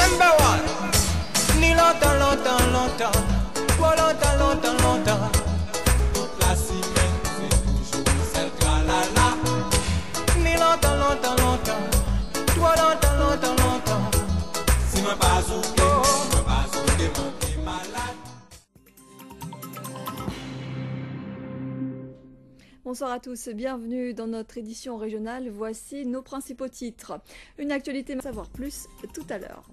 Number one. Ni longtemps, longtemps, longtemps. Trop longtemps, longtemps, longtemps. Toute la semaine, c'est toujours celle tralala. Ni longtemps, longtemps, longtemps. Trop longtemps, longtemps, longtemps. Si moi pas ouké, moi pas ouké, moi qui malade. Bonsoir à tous, bienvenue dans notre édition régionale. Voici nos principaux titres. Une actualité à savoir plus tout à l'heure.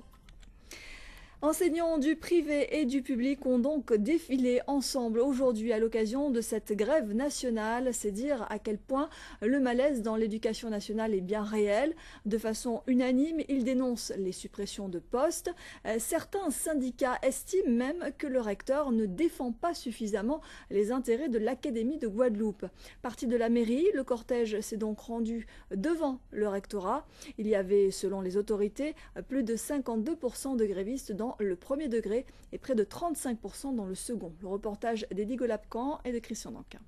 Enseignants du privé et du public ont donc défilé ensemble aujourd'hui à l'occasion de cette grève nationale. C'est dire à quel point le malaise dans l'éducation nationale est bien réel. De façon unanime, ils dénoncent les suppressions de postes. Certains syndicats estiment même que le recteur ne défend pas suffisamment les intérêts de l'Académie de Guadeloupe. Parti de la mairie, le cortège s'est donc rendu devant le rectorat. Il y avait, selon les autorités, plus de 52% de grévistes dans le premier degré et près de 35% dans le second. Le reportage d'Eddie Golapcan et de Christian Danquin.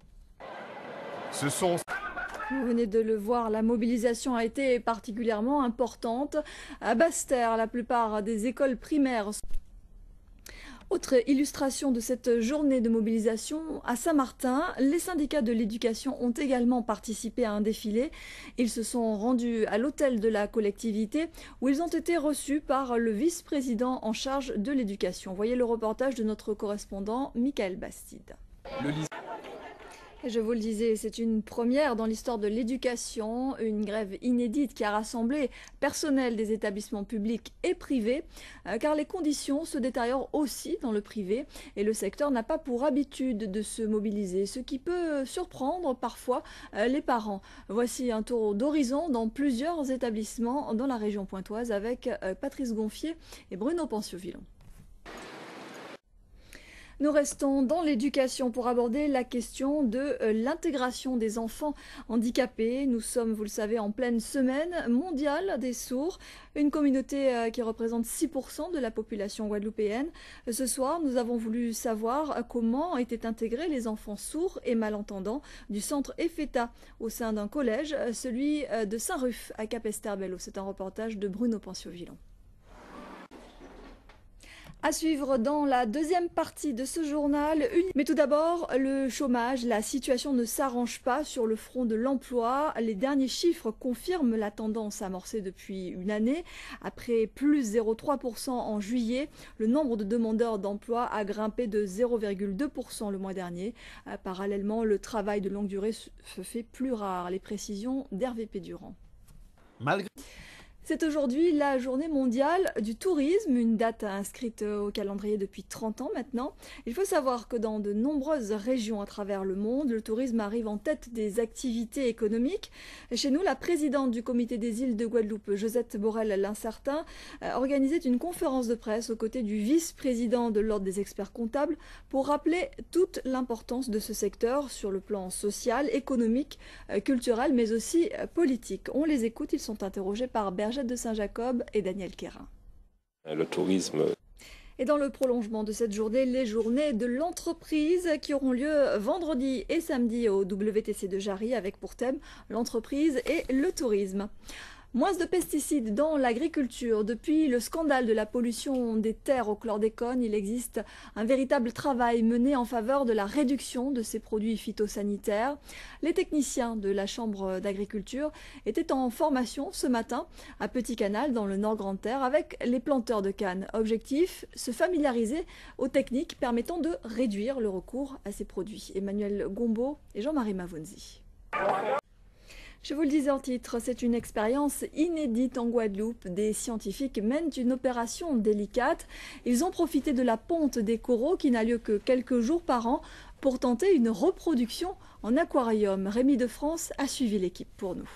Vous venez de le voir, la mobilisation a été particulièrement importante. À Basse-Terre, la plupart des écoles primaires. Autre illustration de cette journée de mobilisation, à Saint-Martin, les syndicats de l'éducation ont également participé à un défilé. Ils se sont rendus à l'hôtel de la collectivité où ils ont été reçus par le vice-président en charge de l'éducation. Voyez le reportage de notre correspondant Michael Bastide. Et je vous le disais, c'est une première dans l'histoire de l'éducation, une grève inédite qui a rassemblé personnel des établissements publics et privés, car les conditions se détériorent aussi dans le privé et le secteur n'a pas pour habitude de se mobiliser, ce qui peut surprendre parfois les parents. Voici un tour d'horizon dans plusieurs établissements dans la région pointoise avec Patrice Gonfier et Bruno Panciovillon. Nous restons dans l'éducation pour aborder la question de l'intégration des enfants handicapés. Nous sommes, vous le savez, en pleine semaine mondiale des sourds, une communauté qui représente 6% de la population guadeloupéenne. Ce soir, nous avons voulu savoir comment étaient intégrés les enfants sourds et malentendants du centre EFETA au sein d'un collège, celui de Saint-Ruf à Capesterre-Belle-Eau. C'est un reportage de Bruno Panciovillon. À suivre dans la deuxième partie de ce journal. Mais tout d'abord, le chômage. La situation ne s'arrange pas sur le front de l'emploi. Les derniers chiffres confirment la tendance amorcée depuis une année. Après plus 0,3% en juillet, le nombre de demandeurs d'emploi a grimpé de 0,2% le mois dernier. Parallèlement, le travail de longue durée se fait plus rare. Les précisions d'Hervé Pédurand. C'est aujourd'hui la journée mondiale du tourisme, une date inscrite au calendrier depuis 30 ans maintenant. Il faut savoir que dans de nombreuses régions à travers le monde, le tourisme arrive en tête des activités économiques. Chez nous, la présidente du comité des îles de Guadeloupe, Josette Borel-Lincertin, organisait une conférence de presse aux côtés du vice-président de l'Ordre des experts comptables pour rappeler toute l'importance de ce secteur sur le plan social, économique, culturel, mais aussi politique. On les écoute, ils sont interrogés par Bergette de Saint-Jacob et Daniel Quérin. Le tourisme. Et dans le prolongement de cette journée, les journées de l'entreprise qui auront lieu vendredi et samedi au WTC de Jarry avec pour thème l'entreprise et le tourisme. Moins de pesticides dans l'agriculture. Depuis le scandale de la pollution des terres au chlordécone, il existe un véritable travail mené en faveur de la réduction de ces produits phytosanitaires. Les techniciens de la Chambre d'agriculture étaient en formation ce matin à Petit Canal dans le Nord Grande-Terre avec les planteurs de canne. Objectif, se familiariser aux techniques permettant de réduire le recours à ces produits. Emmanuel Gombeau et Jean-Marie Mavonzi. Je vous le disais en titre, c'est une expérience inédite en Guadeloupe. Des scientifiques mènent une opération délicate. Ils ont profité de la ponte des coraux qui n'a lieu que quelques jours par an pour tenter une reproduction en aquarium. Rémi de France a suivi l'équipe pour nous.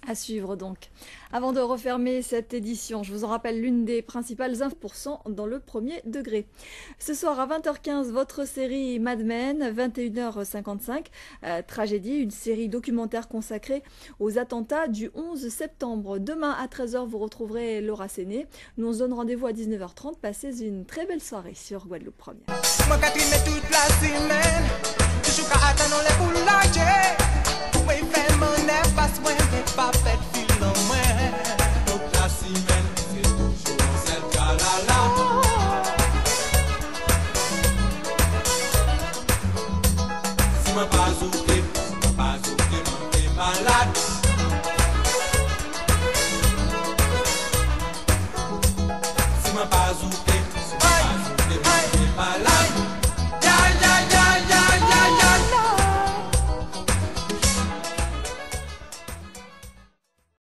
À suivre donc. Avant de refermer cette édition, je vous en rappelle l'une des principales 1% dans le premier degré. Ce soir à 20h15, votre série Mad Men, 21h55, Tragédie, une série documentaire consacrée aux attentats du 11 septembre. Demain à 13h, vous retrouverez Laura Séné. Nous on se donne rendez-vous à 19h30. Passez une très belle soirée sur Guadeloupe Première. Pas when les papettes filent en main. Toute la semaine, c'est toujours si moi pas ou